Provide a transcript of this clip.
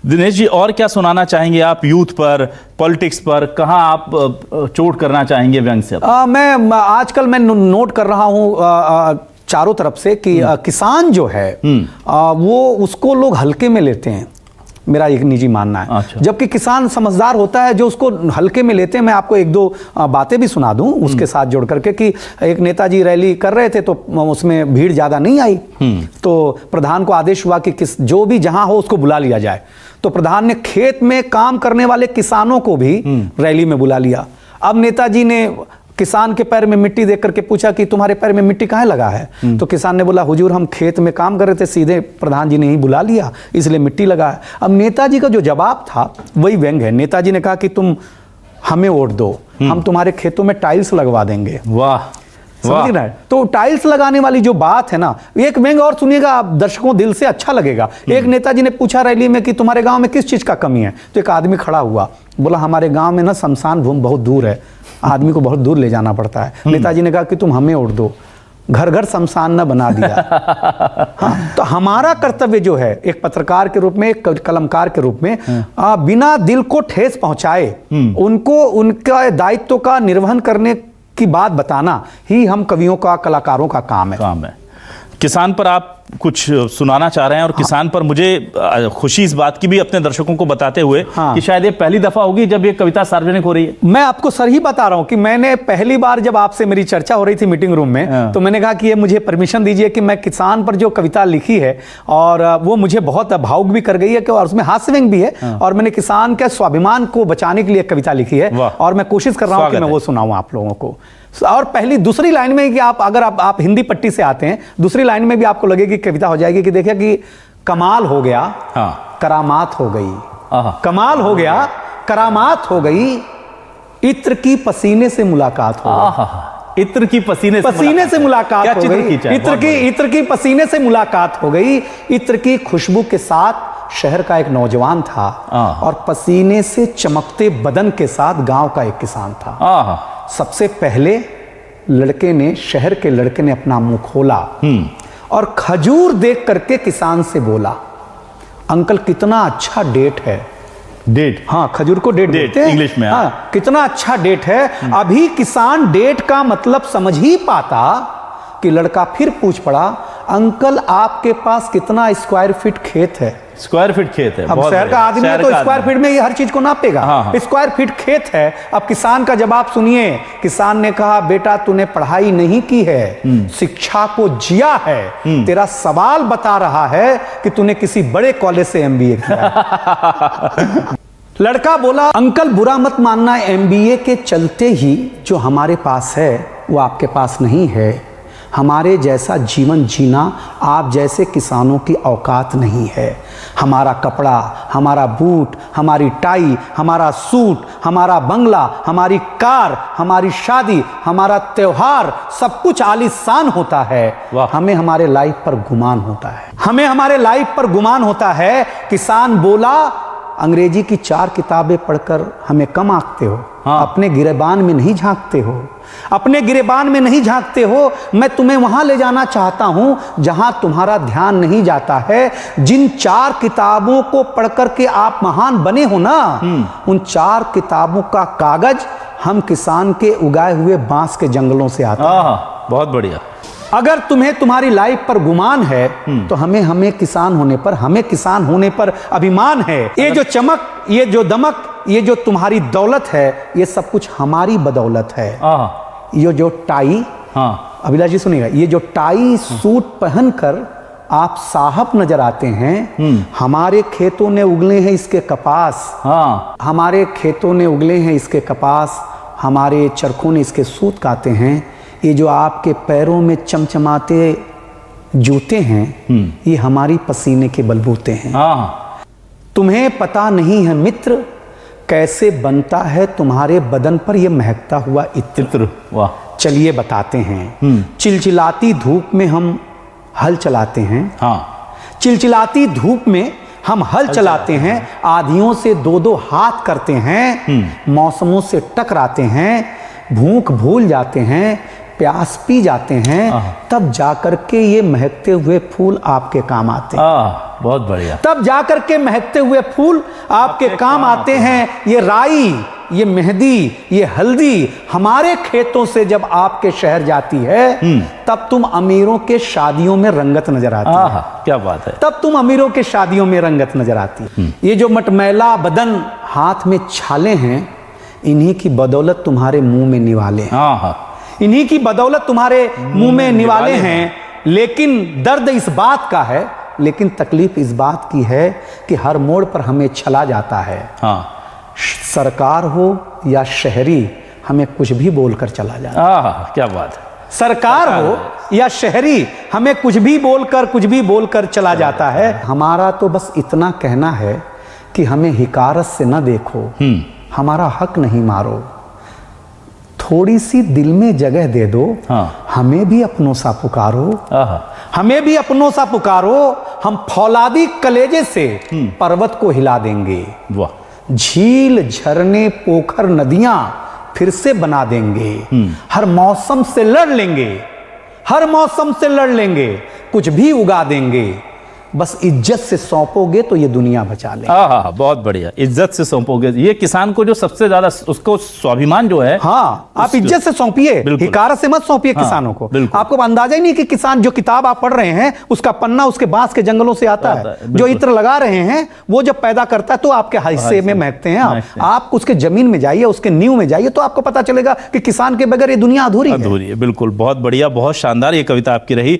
दिनेश जी, और क्या सुनाना चाहेंगे आप यूथ पर, पॉलिटिक्स पर, कहाँ आप चोट करना चाहेंगे व्यंग से? मैं आजकल मैं नोट कर रहा हूँ चारों तरफ से कि किसान जो है वो उसको लोग हल्के में लेते हैं, मेरा एक निजी मानना है। अच्छा। जबकि किसान समझदार होता है जो उसको हल्के में लेते हैं। मैं आपको एक दो बातें भी सुना दूं उसके साथ जोड़ करके कि एक नेताजी रैली कर रहे थे तो उसमें भीड़ ज़्यादा नहीं आई, तो प्रधान को आदेश हुआ कि जो भी जहां हो उसको बुला लिया जाए। तो प्रधान ने खेत में काम करने वाले किसानों को भी रैली में बुला लिया। अब नेताजी ने किसान के पैर में मिट्टी देख करके पूछा कि तुम्हारे पैर में मिट्टी कहाँ लगा है? तो किसान ने बोला, हुजूर हम खेत में काम कर रहे थे, सीधे प्रधान जी ने ही बुला लिया इसलिए मिट्टी लगा है। अब नेताजी का जो जवाब था वही व्यंग है। नेताजी ने कहा कि तुम हमें वोट दो, हम तुम्हारे खेतों में टाइल्स लगवा देंगे। वाह, समझ रहे हैं? तो टाइल्स लगाने वाली जो बात है ना, एक व्यंग और सुनिएगा आप, दर्शकों दिल से अच्छा लगेगा। एक नेताजी ने पूछा रैली में कि तुम्हारे गांव में किस चीज का कमी है? तो एक आदमी खड़ा हुआ, बोला हमारे गांव में ना शमशान भूमि बहुत दूर है, आदमी को बहुत दूर ले जाना पड़ता है। नेताजी ने कहा कि तुम हमें वोट दो, घर घर शमशान न बना दिया। हाँ, तो हमारा कर्तव्य जो है एक पत्रकार के रूप में, एक कलमकार के रूप में, बिना दिल को ठेस पहुंचाए उनको उनका दायित्व का निर्वहन करने की बात बताना ही हम कवियों का, कलाकारों का काम है। किसान पर आप कुछ सुनाना चाह रहे हैं, और किसान पर मुझे खुशी इस बात की भी अपने दर्शकों को बताते हुए कि शायद ये पहली दफा होगी जब ये कविता सार्वजनिक हो रही है। मैं आपको सर ही बता रहा हूं कि मैंने पहली बार जब आपसे मेरी चर्चा हो रही थी मीटिंग रूम में, तो मैंने कहा कि ये मुझे परमिशन दीजिए कि मैं किसान पर जो कविता लिखी है, और वो मुझे बहुत भावुक भी कर गई है, और उसमें हास्य व्यंग भी है, और मैंने किसान के स्वाभिमान को बचाने के लिए कविता लिखी है, और मैं कोशिश कर रहा हूं कि मैं वो सुनाऊं आप लोगों को। और पहली दूसरी लाइन में कि अगर आप हिंदी पट्टी से आते हैं, दूसरी लाइन में भी आपको लगेगी कविता हो जाएगी कि देखिए कि कमाल हो गया, करामात हो गई, कमाल हो गया, करामात हो गई, इत्र की पसीने से मुलाकात हो गई। इत्र की पसीने से मुलाकात हो गई, इत्र की पसीने से मुलाकात हो गई। इत्र की खुशबू के साथ शहर का एक नौजवान था, और पसीने से चमकते बदन के साथ गांव का एक किसान था। सबसे पहले शहर के लड़के ने अपना मुंह खोला और खजूर देख करके किसान से बोला, अंकल कितना अच्छा डेट है। डेट? हाँ, खजूर को डेट देते हैं इंग्लिश में। हाँ, कितना अच्छा डेट है। अभी किसान डेट का मतलब समझ ही पाता कि लड़का फिर पूछ पड़ा, अंकल आपके पास कितना स्क्वायर फीट खेत है? स्क्वायर फीट खेत है। अब शहर का आदमी है तो स्क्वायर फीट में ये हर चीज को नापेगा। स्क्वायर फीट खेत है। अब किसान का जवाब सुनिए। किसान ने कहा, बेटा तूने पढ़ाई नहीं की है, शिक्षा को जिया है। तेरा सवाल बता रहा है कि तूने किसी बड़े कॉलेज से MBA किया। लड़का बोला, अंकल बुरा मत मानना, MBA के चलते ही जो हमारे पास है वो आपके पास नहीं है। हमारे जैसा जीवन जीना आप जैसे किसानों की औकात नहीं है। हमारा कपड़ा, हमारा बूट, हमारी टाई, हमारा सूट, हमारा बंगला, हमारी कार, हमारी शादी, हमारा त्योहार, सब कुछ आलीशान होता है। हमें हमारे लाइफ पर गुमान होता है, हमें हमारे लाइफ पर गुमान होता है। किसान बोला, अंग्रेजी की 4 किताबें पढ़कर हमें कम आंकते हो, अपने गिरेबान में नहीं झांकते हो, अपने गिरेबान में नहीं झांकते हो। मैं तुम्हें वहां ले जाना चाहता हूं जहां तुम्हारा ध्यान नहीं जाता है। जिन 4 किताबों को पढ़कर के आप महान बने हो ना, उन 4 किताबों का कागज हम किसान के उगाए हुए बांस के जंगलों से आता है। बहुत बढ़िया। अगर तुम्हें तुम्हारी लाइफ पर गुमान है तो हमें किसान होने पर अभिमान है। ये जो चमक, ये जो दमक, ये जो तुम्हारी दौलत है, ये सब कुछ हमारी बदौलत है। ये जो टाई, अभिलाष जी सुनिएगा, ये जो टाई सूट पहनकर आप साहब नजर आते हैं, हमारे खेतों ने उगले हैं इसके कपास, हमारे खेतों ने उगले हैं इसके कपास, हमारे चरखों ने इसके सूत काते हैं। ये जो आपके पैरों में चमचमाते जूते हैं, ये हमारी पसीने के बलबूते हैं। तुम्हें पता नहीं है मित्र, कैसे बनता है तुम्हारे बदन पर यह महकता हुआ इत्र। वाह, चलिए बताते हैं। चिलचिलाती धूप में हम हल चलाते हैं। चिलचिलाती धूप में हम हल चलाते हैं। आधियों से 2-2 हाथ करते हैं, मौसमों से टकराते हैं, भूख भूल जाते हैं, प्यास पी जाते हैं, तब जाकर के ये महकते हुए फूल आपके काम आते हैं। बहुत बढ़िया। तब जाकर के महकते हुए फूल आपके काम आते हैं। ये राई, ये मेहंदी, ये हल्दी हमारे खेतों से जब आपके शहर जाती है, तब तुम अमीरों के शादियों में रंगत नजर आती है। क्या बात है। तब तुम अमीरों के शादियों में रंगत नजर आती है। ये जो मटमैला बदन, हाथ में छाले हैं, इन्हीं की बदौलत तुम्हारे मुंह में निवाले हैं। इन्हीं की बदौलत तुम्हारे मुंह में निवाले हैं। लेकिन दर्द इस बात का है, लेकिन तकलीफ इस बात की है कि हर मोड़ पर हमें छला जाता है। सरकार हो या शहरी, हमें कुछ भी बोलकर चला जाता है। क्या बात है। सरकार हो या शहरी, हमें कुछ भी बोलकर चला जाता है। हमारा तो बस इतना कहना है कि हमें हिकारत से न देखो, हमारा हक नहीं मारो, थोड़ी सी दिल में जगह दे दो, हमें भी अपनों सा पुकारो, हमें भी अपनों सा पुकारो। हम फौलादी कलेजे से पर्वत को हिला देंगे। वाह। झील, झरने, पोखर, नदियां फिर से बना देंगे। हर मौसम से लड़ लेंगे, हर मौसम से लड़ लेंगे, कुछ भी उगा देंगे। बस इज्जत से सौंपोगे तो ये दुनिया बचा ले। बहुत बढ़िया। इज्जत से सौंपोगे, ये किसान को जो सबसे ज्यादा उसको स्वाभिमान जो है। आप इज्जत से सौंपिए, हिकारत से मत सौंपिए किसानों को। आपको अंदाजा ही नहीं कि किसान, जो किताब आप पढ़ रहे हैं, उसका पन्ना उसके बांस के जंगलों से आता है। जो इत्र लगा रहे हैं, वो जब पैदा करता है तो आपके हिस्से में महकते हैं। आप उसके जमीन में जाइए, उसके नींव में जाइए, तो आपको पता चलेगा कि किसान के बगैर ये दुनिया अधूरी है। बिल्कुल। बहुत बढ़िया, बहुत शानदार ये कविता आपकी रही।